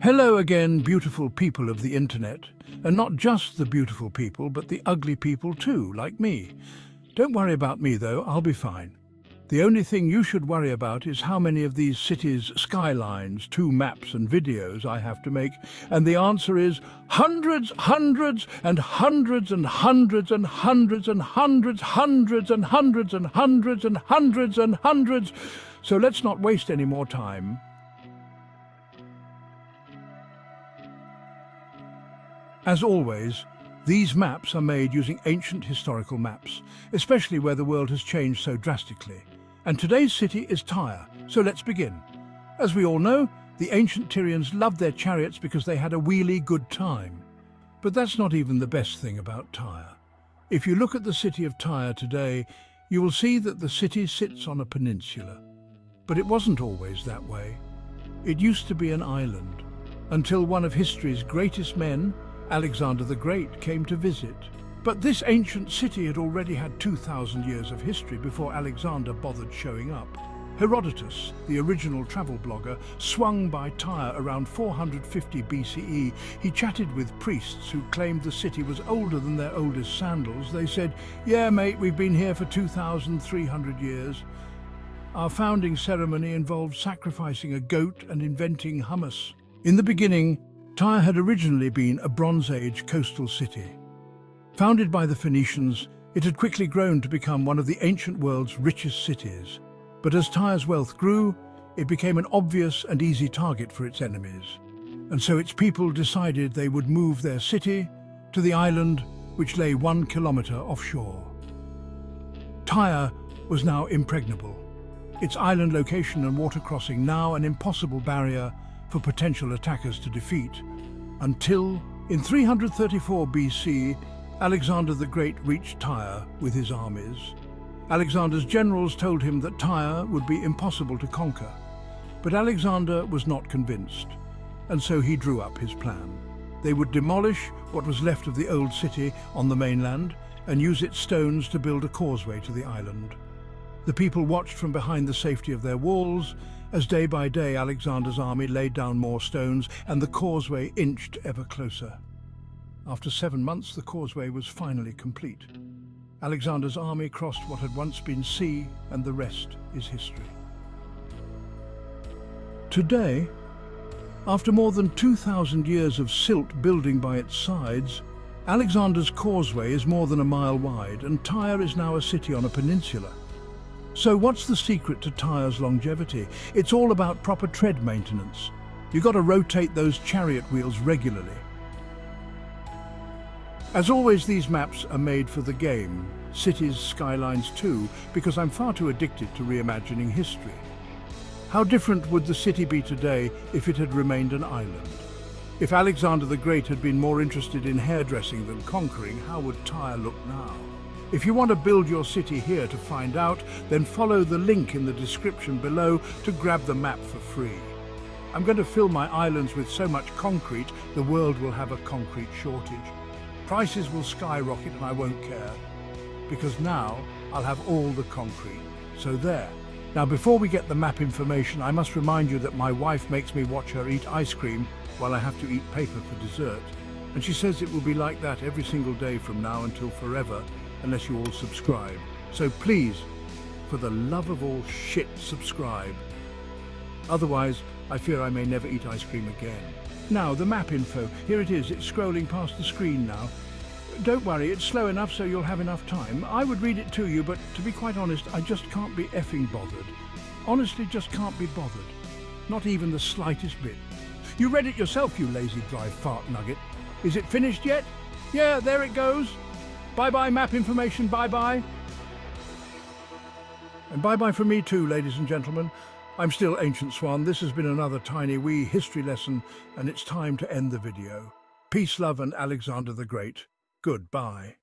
Hello again, beautiful people of the internet. And not just the beautiful people, but the ugly people too, like me. Don't worry about me though, I'll be fine. The only thing you should worry about is how many of these cities' skylines, 2 maps and videos I have to make. And the answer is hundreds, hundreds and hundreds and hundreds and hundreds and hundreds, hundreds and hundreds and hundreds and hundreds and hundreds. So let's not waste any more time. As always, these maps are made using ancient historical maps, especially where the world has changed so drastically. And today's city is Tyre, so let's begin. As we all know, the ancient Tyrians loved their chariots because they had a wheelie good time. But that's not even the best thing about Tyre. If you look at the city of Tyre today, you will see that the city sits on a peninsula. But it wasn't always that way. It used to be an island, until one of history's greatest men, Alexander the Great, came to visit. But this ancient city had already had 2,000 years of history before Alexander bothered showing up. Herodotus, the original travel blogger, swung by Tyre around 450 BCE. He chatted with priests who claimed the city was older than their oldest sandals. They said, "Yeah, mate, we've been here for 2,300 years. Our founding ceremony involved sacrificing a goat and inventing hummus." In the beginning, Tyre had originally been a Bronze Age coastal city. Founded by the Phoenicians, it had quickly grown to become one of the ancient world's richest cities. But as Tyre's wealth grew, it became an obvious and easy target for its enemies. And so its people decided they would move their city to the island which lay 1 kilometre offshore. Tyre was now impregnable, its island location and water crossing now an impossible barrier for potential attackers to defeat, until, in 334 BC, Alexander the Great reached Tyre with his armies. Alexander's generals told him that Tyre would be impossible to conquer, but Alexander was not convinced, and so he drew up his plan. They would demolish what was left of the old city on the mainland and use its stones to build a causeway to the island. The people watched from behind the safety of their walls as day by day Alexander's army laid down more stones and the causeway inched ever closer. After 7 months, the causeway was finally complete. Alexander's army crossed what had once been sea, and the rest is history. Today, after more than 2,000 years of silt building by its sides, Alexander's causeway is more than a mile wide, and Tyre is now a city on a peninsula. So what's the secret to Tyre's longevity? It's all about proper tread maintenance. You've got to rotate those chariot wheels regularly. As always, these maps are made for the game, Cities Skylines 2, because I'm far too addicted to reimagining history. How different would the city be today if it had remained an island? If Alexander the Great had been more interested in hairdressing than conquering, how would Tyre look now? If you want to build your city here to find out, then follow the link in the description below to grab the map for free. I'm going to fill my islands with so much concrete, the world will have a concrete shortage. Prices will skyrocket and I won't care, because now I'll have all the concrete. So there. Now before we get the map information, I must remind you that my wife makes me watch her eat ice cream while I have to eat paper for dessert. And she says it will be like that every single day from now until forever, unless you all subscribe. So please, for the love of all shit, subscribe. Otherwise, I fear I may never eat ice cream again. Now, the map info. Here it is. It's scrolling past the screen now. Don't worry, it's slow enough so you'll have enough time. I would read it to you, but to be quite honest, I just can't be effing bothered. Honestly, just can't be bothered. Not even the slightest bit. You read it yourself, you lazy dry fart nugget. Is it finished yet? Yeah, there it goes. Bye-bye map information, bye-bye. And bye-bye from me too, ladies and gentlemen. I'm still Ancient Swan. This has been another tiny wee history lesson, and it's time to end the video. Peace, love, and Alexander the Great. Goodbye.